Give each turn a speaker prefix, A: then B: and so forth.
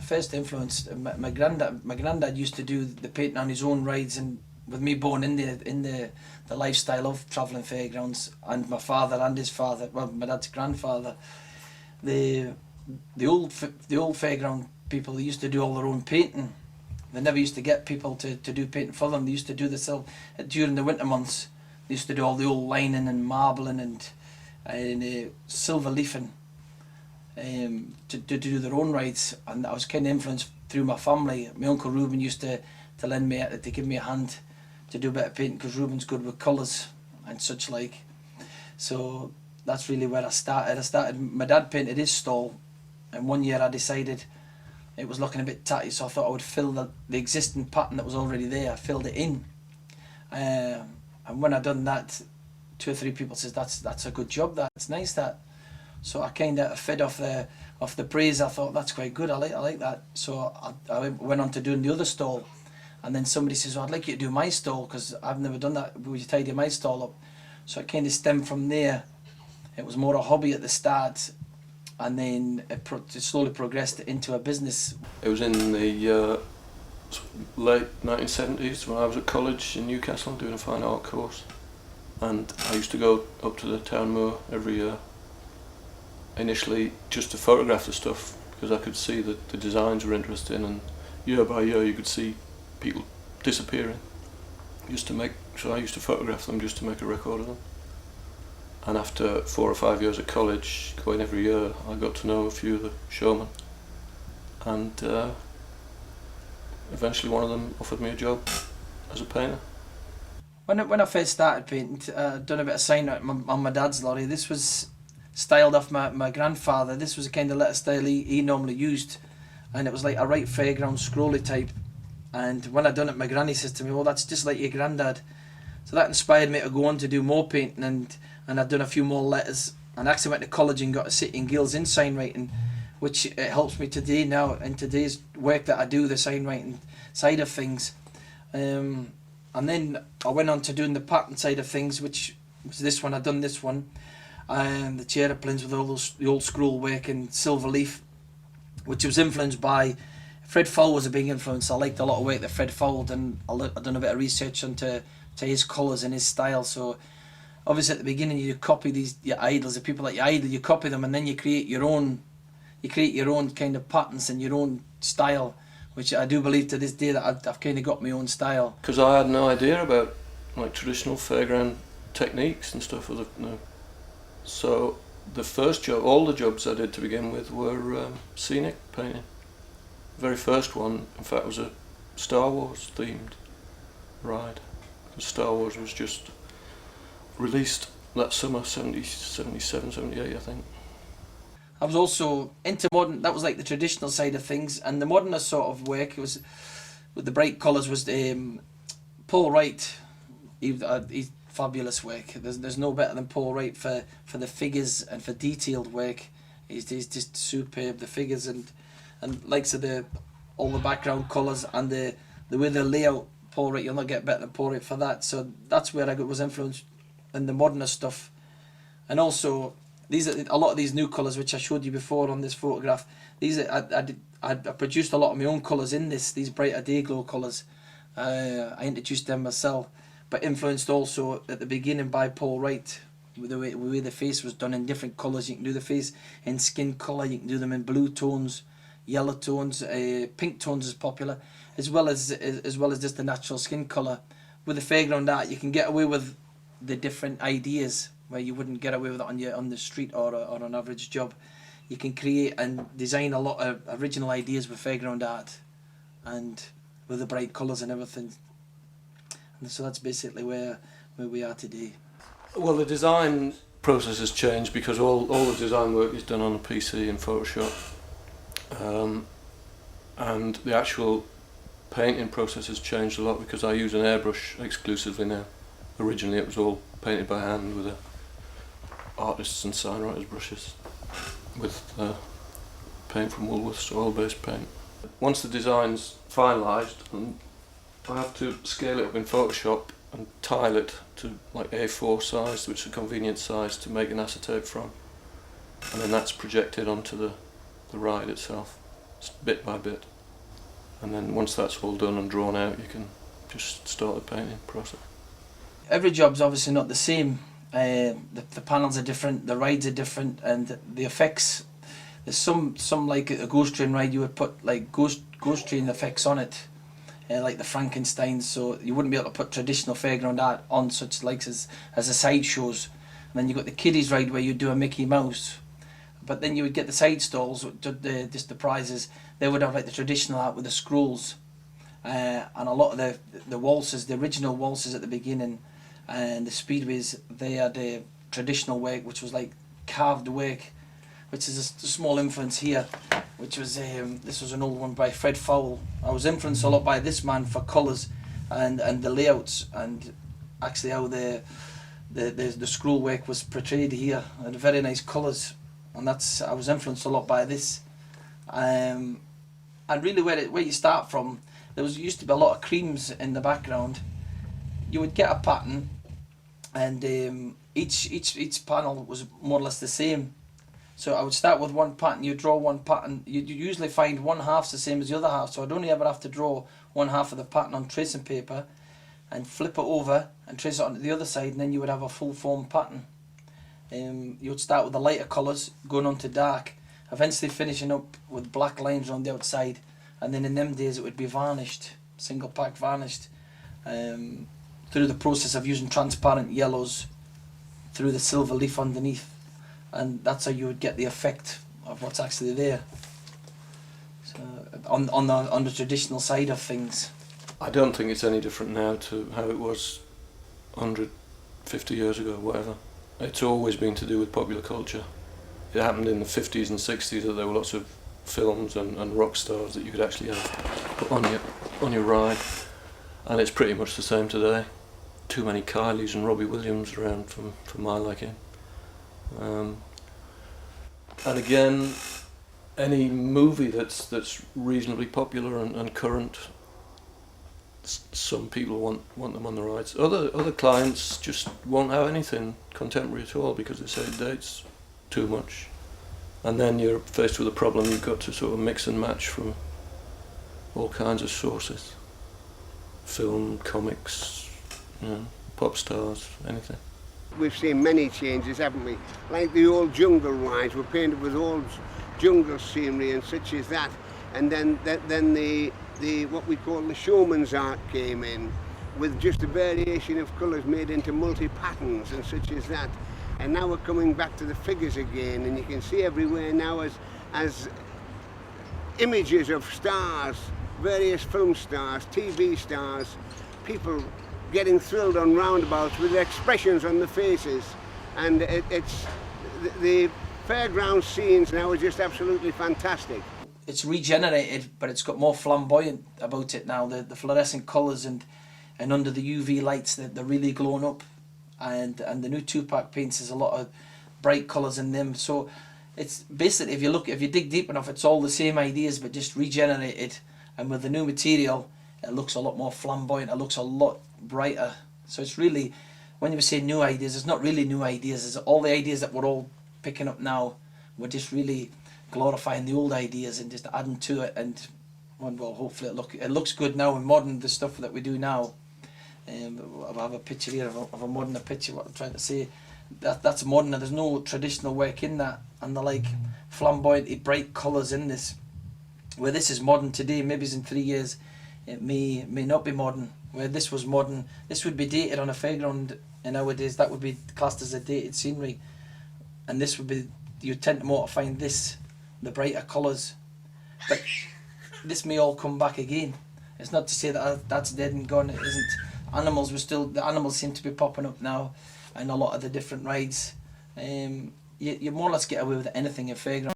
A: first influence, my granddad used to do the painting on his own rides, and with me born in the lifestyle of travelling fairgrounds, and my father and his father, well, my dad's grandfather, the old fairground people, they used to do all their own painting. They never used to get people to do painting for them. They used to do themselves during the winter months. They used to do all the old lining and marbling and silver leafing to do their own rides. And I was kind of influenced through my family. My uncle Reuben used to lend me, to give me a hand to do a bit of painting, because Reuben's good with colours and such like. So that's really where I started. My dad painted his stall, and one year I decided it was looking a bit tatty, so I thought I would fill the existing pattern that was already there. I filled it in, and when I done that, 2 or 3 people says, that's a good job, that's nice, that. So I kind of fed off the praise. I thought, that's quite good, I like that. So I went on to doing the other stall, and then somebody says, well, I'd like you to do my stall, because I've never done that. Would you tidy my stall up? So it kind of stemmed from there. It was more a hobby at the start, and then it slowly progressed into a business.
B: It was in the late 1970s when I was at college in Newcastle doing a fine art course, and I used to go up to the town moor every year, initially just to photograph the stuff, because I could see that the designs were interesting, and year by year you could see people disappearing. So I used to photograph them just to make a record of them. And after 4 or 5 years at college, going every year, I got to know a few of the showmen, and eventually one of them offered me a job as a painter.
A: When I first started painting, I'd done a bit of sign writing on my dad's lorry. This was styled off my grandfather. This was the kind of letter style he normally used, and it was like a right fairground scrolly type. And when I done it, my granny says to me, well, that's just like your granddad. So that inspired me to go on to do more painting, and I've done a few more letters, and I actually went to college and got a sitting guilds in sign writing, which it helps me today now in today's work that I do, the sign writing side of things. And then I went on to doing the pattern side of things, which was this one. I've done this one, and the aeroplanes with all the old scroll work and silver leaf, which was influenced by Fred Fowell. Was a big influence. I liked a lot of work that Fred Fowell done. I've done a bit of research into his colours and his style. So obviously at the beginning you copy your idols, the people that you idol, you copy them, and then you create your own kind of patterns and your own style, which I do believe to this day that I've kind of got my own style.
B: Because I had no idea about like traditional fairground techniques and stuff. So the first job, all the jobs I did to begin with were scenic painting. The very first one, in fact, was a Star Wars themed ride. Star Wars was just released that summer, 77, 78 I think.
A: I was also into modern. That was like the traditional side of things, and the modernist sort of work, it was with the bright colours, was Paul Wright. He's fabulous work. There's no better than Paul Wright for the figures and for detailed work. He's just superb. The figures and likes of all the background colours and the way they lay out. Paul Wright, you'll not get better than Paul Wright for that. So that's where I was influenced in the modernist stuff. And also a lot of these new colours which I showed you before on this photograph. I produced a lot of my own colours in these brighter day glow colours. I introduced them myself, but influenced also at the beginning by Paul Wright. With the way the face was done in different colours. You can do the face in skin colour. You can do them in blue tones, yellow tones, pink tones is popular, as well as just the natural skin colour. With the fairground art, you can get away with the different ideas where you wouldn't get away with it on the street or an average job. You can create and design a lot of original ideas with fairground art, and with the bright colours and everything. And so that's basically where we are today.
B: Well, the design process has changed because all the design work is done on a PC in Photoshop, and the actual painting process has changed a lot because I use an airbrush exclusively now. Originally it was all painted by hand with artists and sign writers brushes with paint from Woolworths, oil-based paint. Once the design's finalised, I have to scale it up in Photoshop and tile it to like A4 size, which is a convenient size to make an acetate from, and then that's projected onto the ride itself. bit by bit. And then once that's all done and drawn out, you can just start the painting process.
A: Every job's obviously not the same. The panels are different, the rides are different, and the effects. There's some like a ghost train ride, you would put like ghost train effects on it, like the Frankensteins. So you wouldn't be able to put traditional fairground art on such likes as the side shows. And then you got the kiddies ride where you do a Mickey Mouse, but then you would get the side stalls, just the prizes. They would have like the traditional art with the scrolls, and a lot of the waltzes, the original waltzes at the beginning, and the speedways. They had a traditional work, which was like carved work, which is a small influence here, which was this was an old one by Fred Fowell. I was influenced a lot by this man for colours and the layouts, and actually how the scroll work was portrayed here, and very nice colours, and I was influenced a lot by this. And really where you start from, used to be a lot of creams in the background. You would get a pattern, and each panel was more or less the same. So I would start with one pattern, you draw one pattern, you usually find one half's the same as the other half, so I'd only ever have to draw one half of the pattern on tracing paper and flip it over and trace it onto the other side, and then you would have a full form pattern. You would start with the lighter colours, going on to dark, eventually finishing up with black lines on the outside, and then in them days it would be varnished, single pack varnished, through the process of using transparent yellows through the silver leaf underneath. And that's how you would get the effect of what's actually there. So on the traditional side of things.
B: I don't think it's any different now to how it was 150 years ago, whatever. It's always been to do with popular culture. It happened in the 50s and 60s that there were lots of films and rock stars that you could actually have put on your ride, and it's pretty much the same today. Too many Kylies and Robbie Williams around for my liking. And again, any movie that's reasonably popular and current, some people want them on the rides. Other clients just won't have anything contemporary at all because they say it dates too much. And then you're faced with a problem. You've got to sort of mix and match from all kinds of sources: film, comics, pop stars, anything.
C: We've seen many changes, haven't we? Like the old jungle rides were painted with old jungle scenery and such as that. And then the what we call the showman's art came in with just a variation of colours made into multi-patterns and such as that. And now we're coming back to the figures again, and you can see everywhere now as images of stars, various film stars, TV stars, people getting thrilled on roundabouts with expressions on the faces, and it's the fairground scenes now are just absolutely fantastic.
A: It's regenerated, but it's got more flamboyant about it now. The fluorescent colours and under the UV lights, they're really glowing up, and the new 2-pack paints, there's a lot of bright colours in them. So it's basically, if you dig deep enough, it's all the same ideas but just regenerated, and with the new material it looks a lot more flamboyant, it looks a lot brighter. So it's really, when you say new ideas, it's not really new ideas, it's all the ideas that we're all picking up now. We're just really glorifying the old ideas and just adding to it, and well, hopefully it looks good now and modern, the stuff that we do now. I have a picture here of a modern picture. What I'm trying to say, that's modern. There's no traditional work in that, and the like flamboyant, bright colours in this. Where this is modern today, maybe in 3 years it may not be modern. Where this was modern, this would be dated on a fairground, and nowadays that would be classed as a dated scenery, and this would be, you tend to more to find this, the brighter colours. But this may all come back again. It's not to say that that's dead and gone. It isn't. The animals seem to be popping up now, and a lot of the different rides. You more or less get away with anything in fairground.